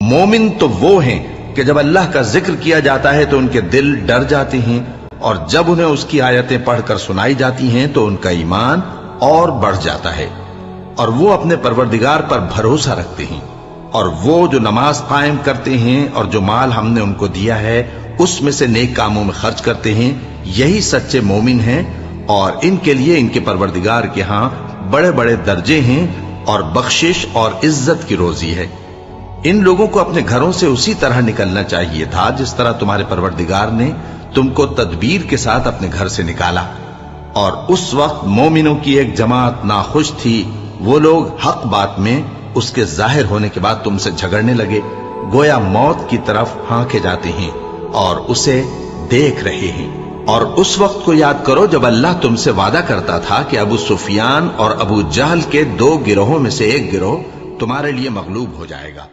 مومن تو وہ ہیں کہ جب اللہ کا ذکر کیا جاتا ہے تو ان کے دل ڈر جاتے ہیں، اور جب انہیں اس کی آیتیں پڑھ کر سنائی جاتی ہیں تو ان کا ایمان اور بڑھ جاتا ہے، اور وہ اپنے پروردگار پر بھروسہ رکھتے ہیں، اور وہ جو نماز قائم کرتے ہیں اور جو مال ہم نے ان کو دیا ہے اس میں سے نیک کاموں میں خرچ کرتے ہیں، یہی سچے مومن ہیں، اور ان کے لیے ان کے پروردگار کے ہاں بڑے بڑے درجے ہیں اور بخشش اور عزت کی روزی ہے۔ ان لوگوں کو اپنے گھروں سے اسی طرح نکلنا چاہیے تھا جس طرح تمہارے پروردگار نے تم کو تدبیر کے ساتھ اپنے گھر سے نکالا، اور اس وقت مومنوں کی ایک جماعت ناخوش تھی، وہ لوگ حق بات میں اس کے ظاہر ہونے کے بعد تم سے جھگڑنے لگے، گویا موت کی طرف ہانکے جاتے ہیں اور اسے دیکھ رہے ہیں۔ اور اس وقت کو یاد کرو جب اللہ تم سے وعدہ کرتا تھا کہ ابو سفیان اور ابو جہل کے 2 گروہوں میں سے ایک گروہ تمہارے لیے مغلوب ہو جائے گا،